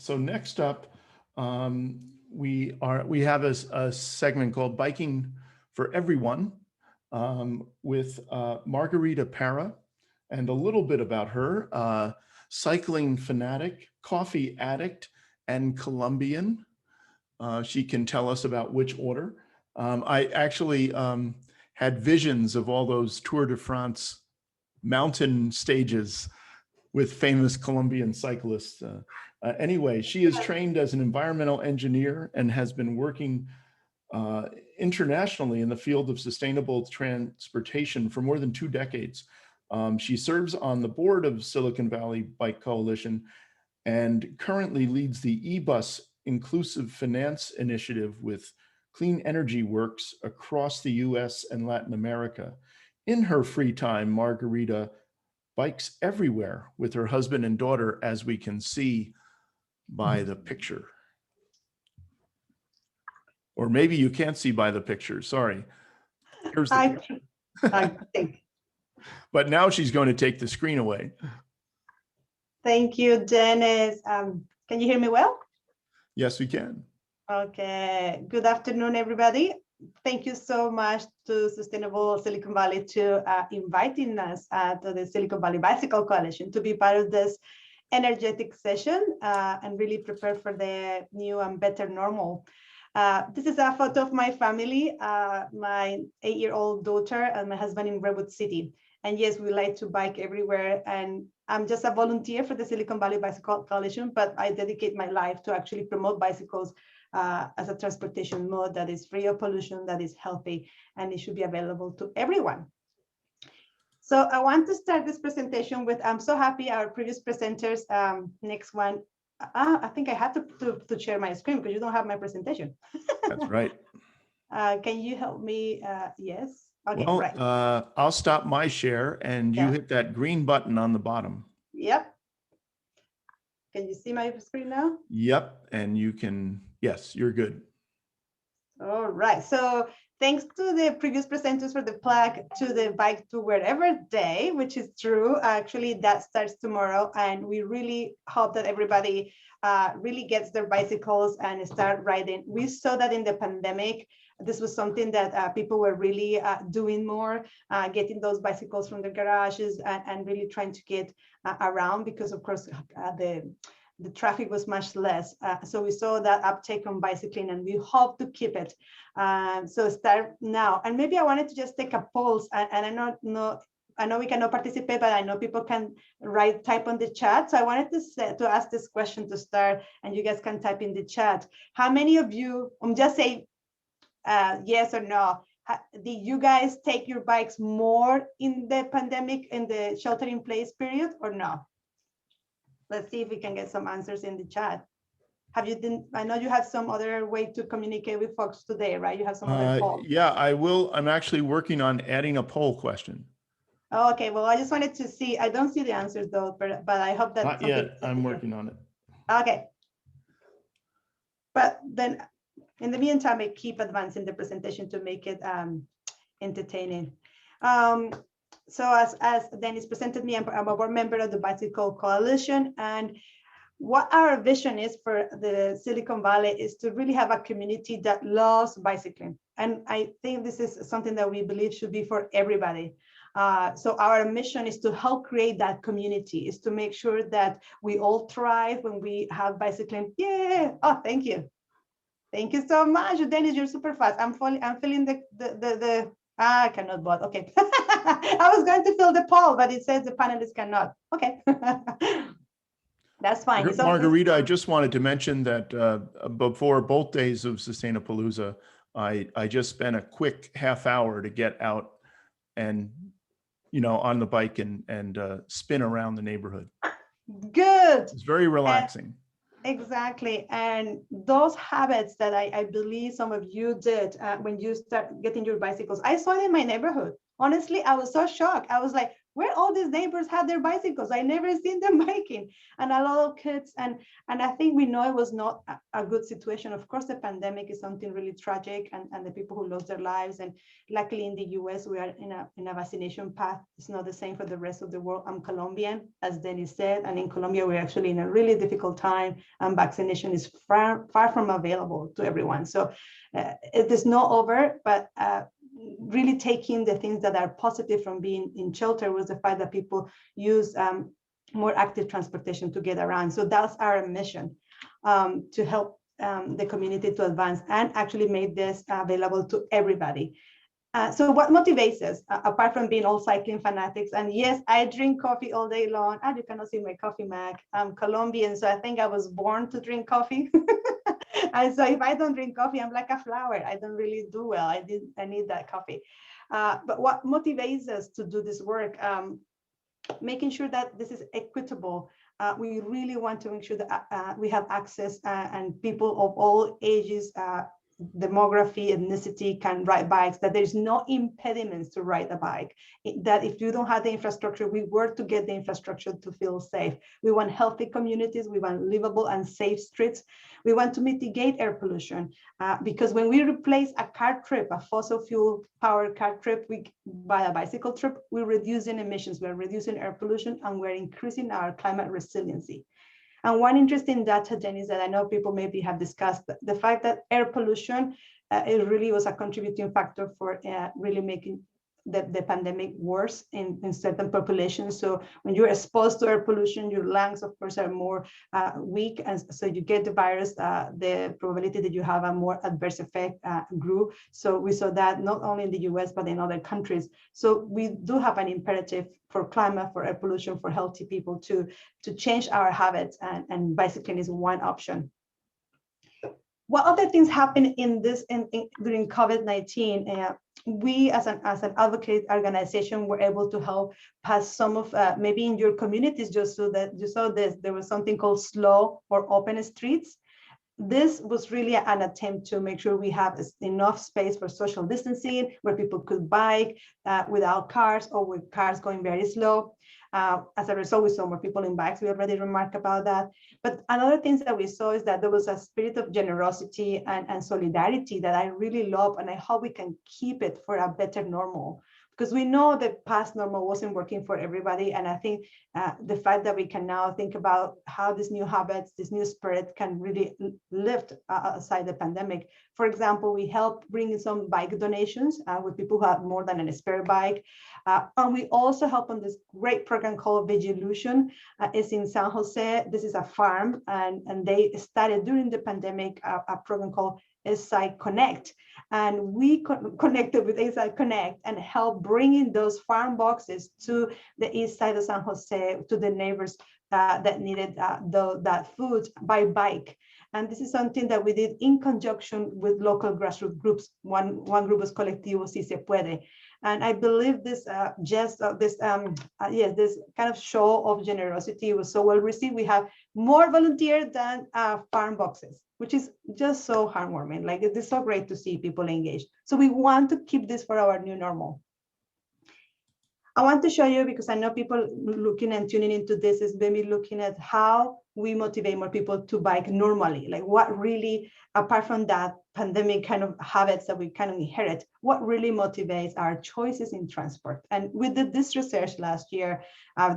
So next up, we have a segment called Biking for Everyone with Margarita Parra, and a little bit about her, cycling fanatic, coffee addict, and Colombian. She can tell us about which order. I actually had visions of all those Tour de France mountain stages with famous Colombian cyclists. Anyway, she is trained as an environmental engineer and has been working internationally in the field of sustainable transportation for more than 2 decades. She serves on the board of Silicon Valley Bike Coalition and currently leads the eBus Inclusive Finance Initiative with Clean Energy Works across the US and Latin America. In her free time, Margarita bikes everywhere with her husband and daughter, as we can see by the picture. Or maybe you can't see by the picture, sorry. Here's the picture. I think. But now she's going to take the screen away. Thank you, Dennis. Can you hear me well? Yes, we can. Okay, good afternoon, everybody. Thank you so much to Sustainable Silicon Valley to inviting us to the Silicon Valley Bicycle Coalition to be part of this energetic session and really prepare for the new and better normal. This is a photo of my family, my 8-year-old daughter and my husband in Redwood City. And yes, we like to bike everywhere. And I'm just a volunteer for the Silicon Valley Bicycle Coalition, but I dedicate my life to actually promote bicycles as a transportation mode that is free of pollution, that is healthy, and it should be available to everyone. So I want to start this presentation with, I'm so happy our previous presenters, next one, I think I have to share my screen because you don't have my presentation. That's right. Can you help me? Yes. Okay, well, right. I'll stop my share and you hit that green button on the bottom. Yep. Can you see my screen now? Yep, and you can, yes, you're good. All right, so thanks to the previous presenters for the plug to the Bike to Wherever Day, which is true. Actually, that starts tomorrow, and we really hope that everybody really gets their bicycles and start riding. We saw that in the pandemic. This was something that people were really doing more, getting those bicycles from their garages and really trying to get around because, of course, the traffic was much less. So we saw that uptake on bicycling and we hope to keep it. So start now. And maybe I wanted to just take a pulse and I know we cannot participate, but I know people can type on the chat. So I wanted to ask this question to start and you guys can type in the chat. How many of you, just say yes or no, did you guys take your bikes more in the pandemic, in the shelter in place period or no? Let's see if we can get some answers in the chat. I know you have some other way to communicate with folks today, right? You have some other poll. Yeah, I will. I'm actually working on adding a poll question. Oh, okay, well, I just wanted to see. I don't see the answers though, but I hope that. Not yet, I'm working on it. Okay. But then in the meantime, I keep advancing the presentation to make it entertaining. So as Dennis presented me, I'm a board member of the Bicycle Coalition, and what our vision is for the Silicon Valley is to really have a community that loves bicycling. And I think this is something that we believe should be for everybody. So our mission is to help create that community, is to make sure that we all thrive when we have bicycling. Yeah, oh, thank you. Thank you so much, Dennis, you're super fast. I'm feeling I cannot vote, okay. I was going to fill the poll, but it says the panelists cannot. Okay, that's fine. Margarita, I just wanted to mention that before both days of Sustainapalooza, I just spent a quick half hour to get out and, on the bike and spin around the neighborhood. Good. It's very relaxing. Exactly. And those habits that I believe some of you did when you start getting your bicycles, I saw it in my neighborhood. Honestly, I was so shocked. I was like, where all these neighbors had their bicycles? I never seen them biking. And a lot of kids, and I think we know it was not a good situation. Of course, the pandemic is something really tragic, and the people who lost their lives. And luckily in the US, we are in a vaccination path. It's not the same for the rest of the world. I'm Colombian, as Dennis said, and in Colombia, we're actually in a really difficult time, and vaccination is far from available to everyone. So it is not over, but really taking the things that are positive from being in shelter was the fact that people use more active transportation to get around. So that's our mission, to help the community to advance and actually make this available to everybody. So what motivates us, apart from being all cycling fanatics? And yes, I drink coffee all day long. And you cannot see my coffee mug. I'm Colombian, so I think I was born to drink coffee. And so if I don't drink coffee, I'm like a flower. I don't really do well. I need that coffee. But what motivates us to do this work? Making sure that this is equitable. We really want to make sure that we have access, and people of all ages, demography, ethnicity can ride bikes, that there's no impediments to ride a bike, that if you don't have the infrastructure, we work to get the infrastructure to feel safe. We want healthy communities, we want livable and safe streets. We want to mitigate air pollution, because when we replace a car trip, a fossil fuel powered car trip, by a bicycle trip, we're reducing emissions, we're reducing air pollution, and we're increasing our climate resiliency. And one interesting data, Jenny, that I know people maybe have discussed, the fact that air pollution, it really was a contributing factor for really making the pandemic worse in certain populations. So when you're exposed to air pollution, your lungs, of course, are more weak. And so you get the virus, the probability that you have a more adverse effect grew. So we saw that not only in the US, but in other countries. So we do have an imperative for climate, for air pollution, for healthy people to change our habits, and bicycling is one option. What other things happen in this during COVID-19? We, as an advocate organization, were able to help pass some of, maybe in your communities, just so that you saw this, there was something called slow or open streets. This was really an attempt to make sure we have enough space for social distancing, where people could bike without cars, or with cars going very slow. As a result, we saw more people in bikes. We already remarked about that. But another thing that we saw is that there was a spirit of generosity and solidarity that I really love, and I hope we can keep it for a better normal. Because we know that past normal wasn't working for everybody. And I think the fact that we can now think about how these new habits, this new spirit can really lift aside the pandemic. For example, we help bring in some bike donations with people who have more than a spare bike. And we also help on this great program called Vigilution. It's in San Jose. This is a farm, and they started during the pandemic a program called Eastside Connect. And we connected with Eastside Connect and helped bring in those farm boxes to the east side of San Jose, to the neighbors that needed that food by bike. And this is something that we did in conjunction with local grassroots groups. One group was Colectivo Si Se Puede. And I believe this this kind of show of generosity was so well received. We have more volunteers than farm boxes, which is just so heartwarming. Like, it is so great to see people engaged. So we want to keep this for our new normal. I want to show you, because I know people looking and tuning into this is maybe looking at how we motivate more people to bike normally. Like, what really, apart from that pandemic kind of habits that we kind of inherit, what really motivates our choices in transport? And we did this research last year.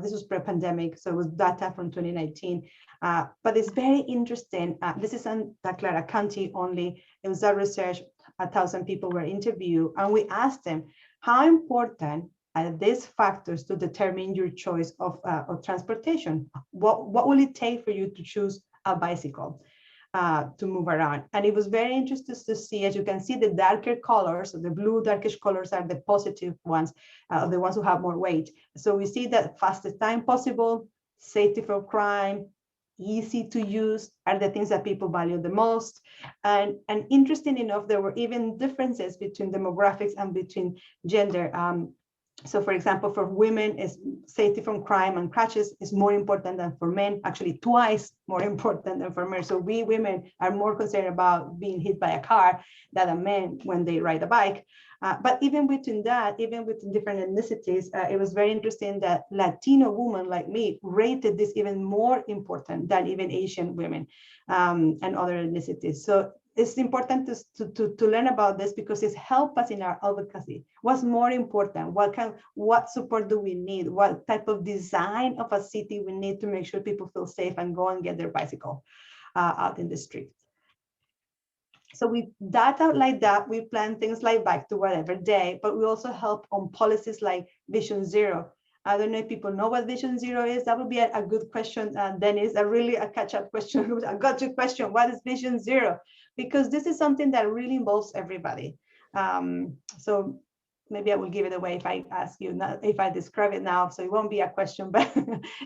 This was pre-pandemic, so it was data from 2019. But it's very interesting. This is in Santa Clara County only. It was a research, 1,000 people were interviewed, and we asked them, how important are these factors to determine your choice of transportation? What will it take for you to choose a bicycle to move around? And it was very interesting to see, as you can see, the darker colors, so the blue darkish colors are the positive ones, the ones who have more weight. So we see that fastest time possible, safety from crime, easy to use are the things that people value the most. And interesting enough, there were even differences between demographics and between gender. So for example, for women, is safety from crime and crashes is more important than for men, actually twice more important than for men. So we women are more concerned about being hit by a car than men when they ride a bike. But even within that, even within different ethnicities, it was very interesting that Latino women like me rated this even more important than even Asian women and other ethnicities. So it's important to learn about this because it's helped us in our advocacy. What's more important? What support do we need? What type of design of a city we need to make sure people feel safe and go and get their bicycle out in the street? So with data like that, we plan things like Bike to Whatever Day, but we also help on policies like Vision Zero. I don't know if people know what Vision Zero is. That would be a good question, Dennis, a catch-up question, a got-to question. What is Vision Zero? Because this is something that really involves everybody. So maybe I will give it away if I ask you, if I describe it now, so it won't be a question, but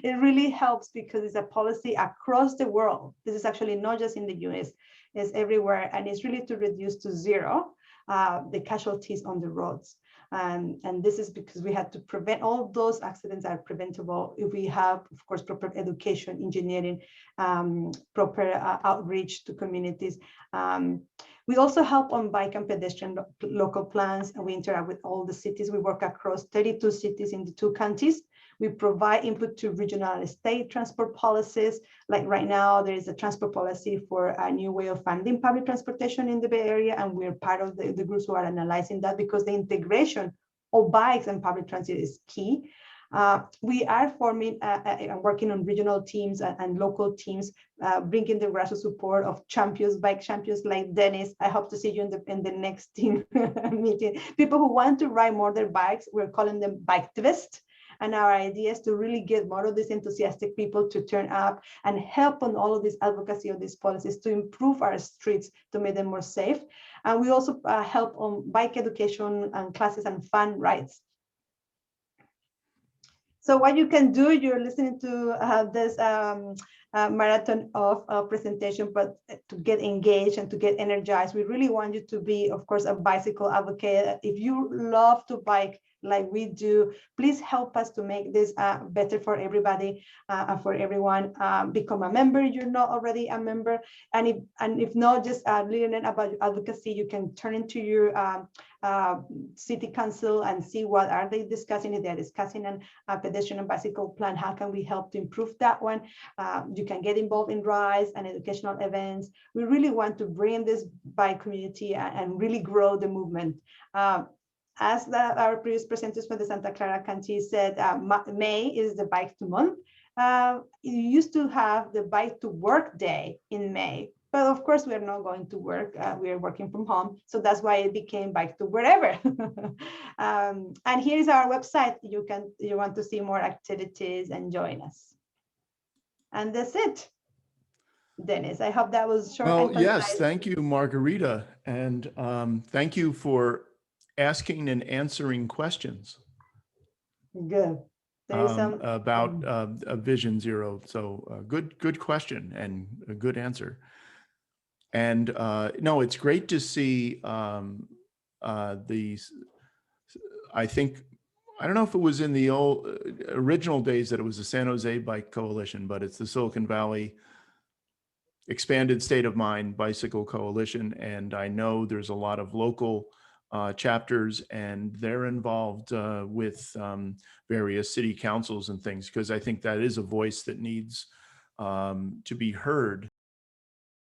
it really helps because it's a policy across the world. This is actually not just in the US, it's everywhere, and it's really to reduce to zero the casualties on the roads. And this is because we had to prevent all those accidents are preventable if we have, of course, proper education, engineering, proper outreach to communities. We also help on bike and pedestrian local plans, and we interact with all the cities. We work across 32 cities in the 2 counties. We provide input to regional and state transport policies. Like right now, there is a transport policy for a new way of funding public transportation in the Bay Area, and we're part of the groups who are analyzing that because the integration of bikes and public transit is key. We are forming and working on regional teams and local teams, bringing the grassroots support of champions, bike champions like Dennis. I hope to see you in the next team meeting. People who want to ride more their bikes, we're calling them bike twist. And our idea is to really get more of these enthusiastic people to turn up and help on all of this advocacy of these policies to improve our streets, to make them more safe. And we also help on bike education and classes and fun rides. So what you can do, you're listening to this marathon of presentation, but to get engaged and to get energized, we really want you to be, of course, a bicycle advocate. If you love to bike like we do, please help us to make this better for everybody, for everyone. Become a member, you're not already a member. And if not, just learning about advocacy, you can turn into your city council and see what are they discussing. If they're discussing a pedestrian and bicycle plan, how can we help to improve that one? You can get involved in rides and educational events. We really want to bring this bike community and really grow the movement. As our previous presenters for the Santa Clara County said, May is the Bike to Month. You used to have the Bike to Work Day in May, but of course we are not going to work. We are working from home, so that's why it became Bike to Wherever. And here is our website. You want to see more activities and join us. And that's it. Dennis, I hope that was short. Well, yes, thank you, Margarita, and thank you for asking and answering questions. Good. About Vision Zero. So good question and a good answer. And no, it's great to see these. I think, I don't know if it was in the old original days that it was the San Jose Bike Coalition, but it's the Silicon Valley Expanded State of Mind Bicycle Coalition. And I know there's a lot of local chapters, and they're involved with various city councils and things, because I think that is a voice that needs to be heard